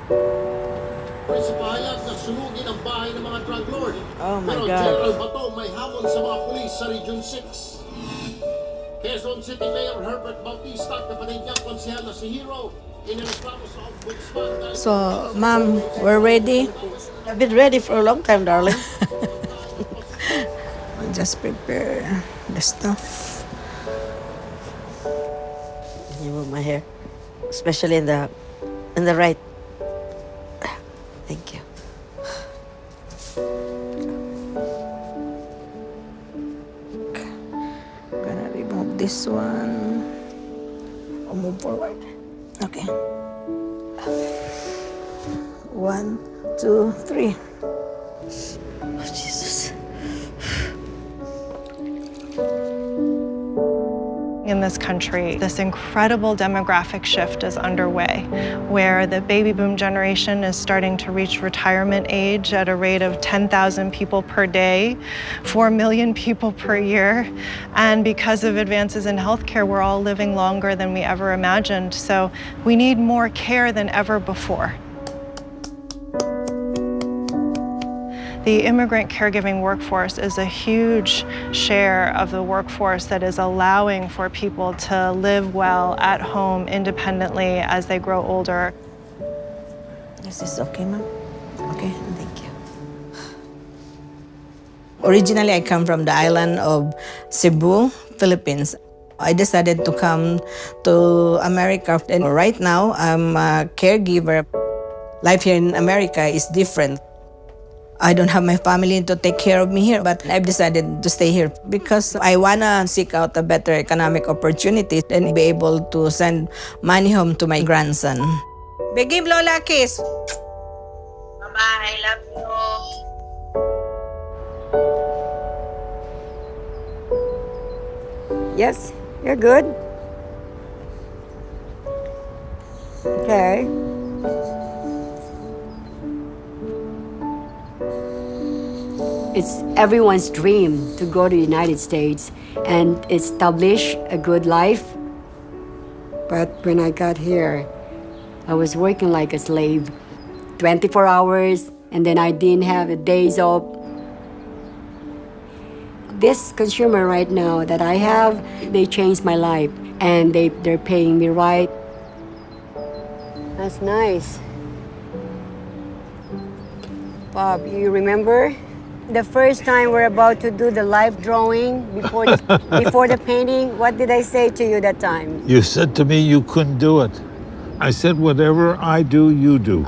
Sa pahayag na sunugin ang bahay ng mga drug lord. Oh my Pero God. General Bato may hamon sa mga pulis sa Region 6. Quezon City Mayor Herbert Bautista at kapatid niyang konsehal na si Hero inireklamo sa ombudsman dahil So, ma'am, we're ready. I've been ready for a long time, darling. I'll just prepare the stuff. You want my hair, especially in the right. Thank you. Gonna remove this one. I'll move forward. Okay. 1, 2, 3. Oh, Jesus. In this country, this incredible demographic shift is underway, where the baby boom generation is starting to reach retirement age at a rate of 10,000 people per day, 4 million people per year. And because of advances in healthcare, we're all living longer than we ever imagined. So we need more care than ever before. The immigrant caregiving workforce is a huge share of the workforce that is allowing for people to live well at home independently as they grow older. Is this okay, ma'am? Okay, thank you. Originally, I come from the island of Cebu, Philippines. I decided to come to America, and right now, I'm a caregiver. Life here in America is different. I don't have my family to take care of me here, but I've decided to stay here because I wanna seek out a better economic opportunity and be able to send money home to my grandson. Give Lola a kiss. Bye-bye. Love you. Yes, you're good. Okay. It's everyone's dream to go to the United States and establish a good life. But when I got here, I was working like a slave, 24 hours, and then I didn't have a days off. This consumer right now that I have, they changed my life, and they're paying me right. That's nice. Bob, you remember? The first time we're about to do the live drawing before before the painting, what did I say to you that time? You said to me you couldn't do it. I said, whatever I do, you do.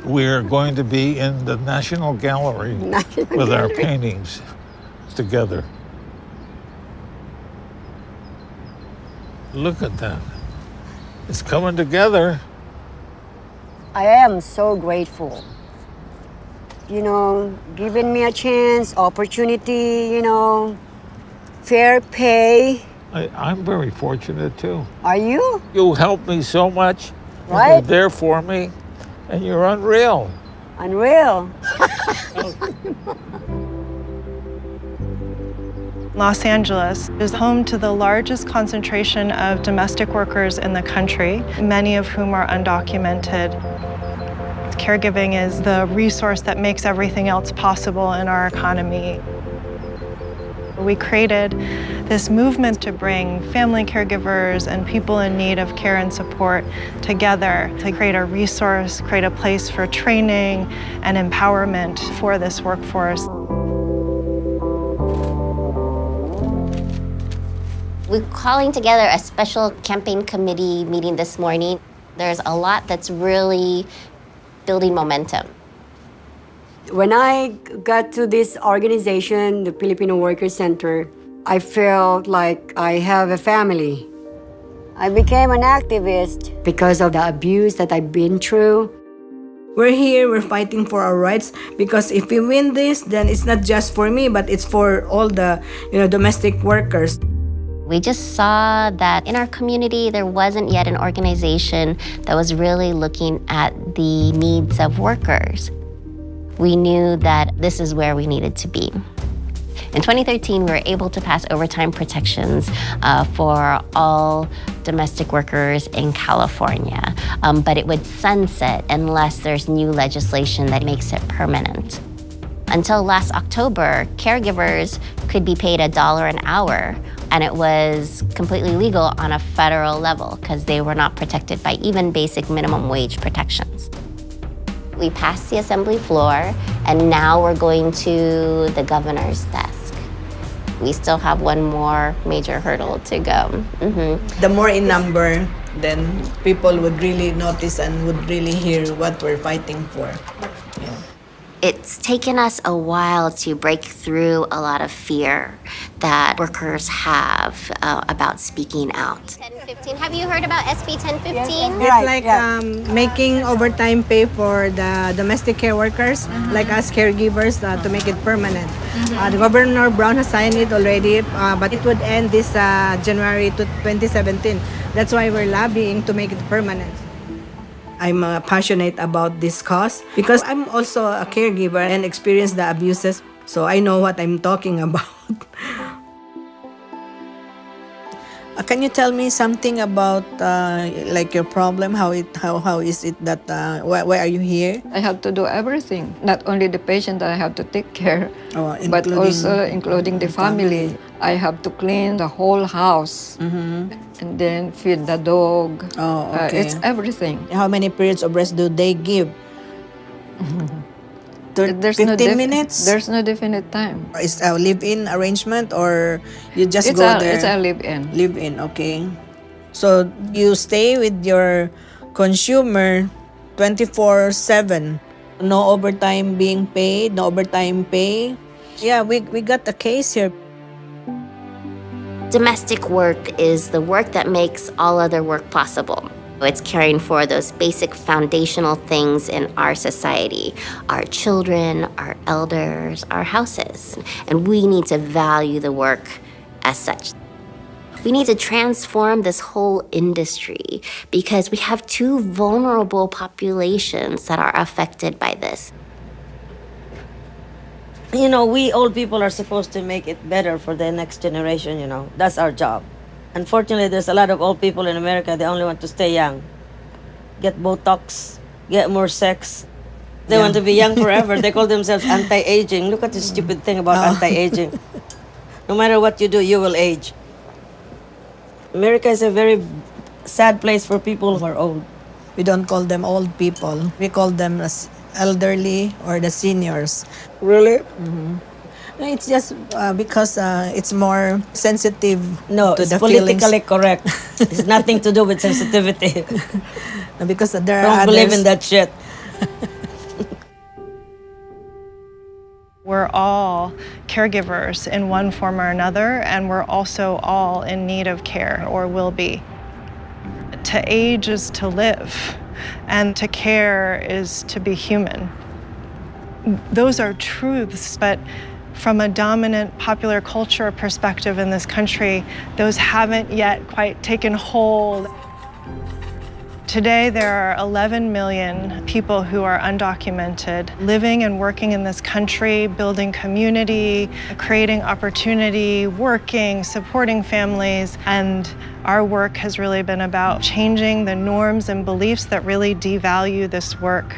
We're going to be in the National Gallery with our paintings together. Look at that. It's coming together. I am so grateful. You know, giving me a chance, opportunity, you know, fair pay. I'm very fortunate too. Are you? You helped me so much. and Right? You're there for me, and you're unreal. Unreal. Los Angeles is home to the largest concentration of domestic workers in the country, many of whom are undocumented. Caregiving is the resource that makes everything else possible in our economy. We created this movement to bring family caregivers and people in need of care and support together to create a resource, create a place for training and empowerment for this workforce. We're calling together a special campaign committee meeting this morning. There's a lot that's really building momentum. When I got to this organization, the Filipino Workers Center, I felt like I have a family. I became an activist because of the abuse that I've been through. We're here, we're fighting for our rights because if we win this, then it's not just for me, but it's for all the, domestic workers. We just saw that in our community, there wasn't yet an organization that was really looking at the needs of workers. We knew that this is where we needed to be. In 2013, we were able to pass overtime protections for all domestic workers in California, but it would sunset unless there's new legislation that makes it permanent. Until last October, caregivers could be paid $1 an hour, and it was completely legal on a federal level because they were not protected by even basic minimum wage protections. We passed the assembly floor, and now we're going to the governor's desk. We still have one more major hurdle to go. The more in number, then people would really notice and would really hear what we're fighting for. Yeah. It's taken us a while to break through a lot of fear that workers have about speaking out. 1015. Have you heard about SB 1015? It's like making overtime pay for the domestic care workers, like us caregivers, to make it permanent. The Governor Brown has signed it already, but it would end this January 2017. That's why we're lobbying to make it permanent. I'm passionate about this cause because I'm also a caregiver and experienced the abuses, so I know what I'm talking about. Can you tell me something about like your problem? How is it that why are you here? I have to do everything, not only the patient that I have to take care, but including also including the family. I have to clean the whole house and then feed the dog. Oh, okay. It's everything. How many periods of rest do they give? There's 15 minutes? There's no definite time. Is a live-in arrangement or you just It's go a, there? It's a live-in. Live-in, okay. So you stay with your consumer 24/7. No overtime being paid, no overtime pay. Yeah, we got a case here. Domestic work is the work that makes all other work possible. It's caring for those basic foundational things in our society, our children, our elders, our houses. And we need to value the work as such. We need to transform this whole industry because we have two vulnerable populations that are affected by this. You know, we old people are supposed to make it better for the next generation, you know. That's our job. Unfortunately, there's a lot of old people in America, they only want to stay young. Get Botox, get more sex. They want to be young forever. They call themselves anti-aging. Look at this stupid thing about anti-aging. No matter what you do, you will age. America is a very sad place for people who are old. We don't call them old people. We call them as elderly or the seniors. Really? No, it's just because it's more sensitive No, to it's the politically feelings. correct. It's nothing to do with sensitivity. Because there are Don't believe in others. that shit. We're all caregivers in one form or another, and we're also all in need of care, or will be. To age is to live, and to care is to be human. Those are truths, but from a dominant popular culture perspective in this country, those haven't yet quite taken hold. Today, there are 11 million people who are undocumented, living and working in this country, building community, creating opportunity, working, supporting families, and our work has really been about changing the norms and beliefs that really devalue this work.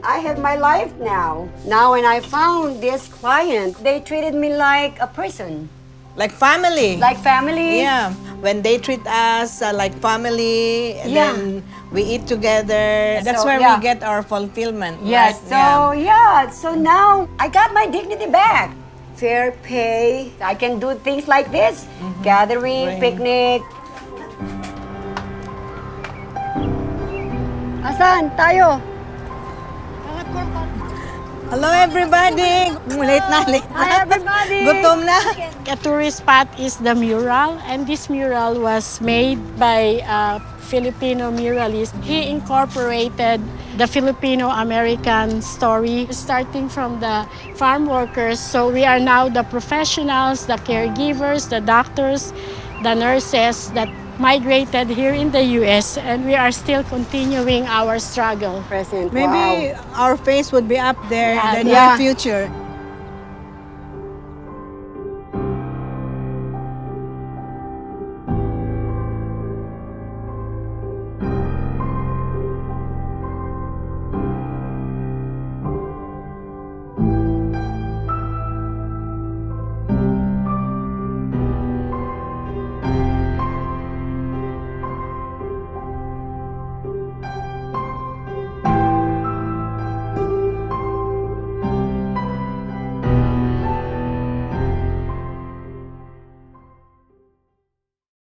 I have my life now. Now when I found this client, they treated me like a person, Like family. like family. Yeah. When they treat us like family, Yeah. then we eat together. That's So, where yeah. we get our fulfillment. Yes, right? so now I got my dignity back. Fair pay. I can do things like this. Gathering, Right. picnic. Asan tayo? Hello everybody! Late na. Hi, everybody. Gutom na. A tourist spot is the mural, and this mural was made by a Filipino muralist. He incorporated the Filipino-American story, starting from the farm workers. So we are now the professionals, the caregivers, the doctors, the nurses that migrated here in the U.S., and we are still continuing our struggle. Present. Maybe Wow. our face would be up there in the Yeah. near future.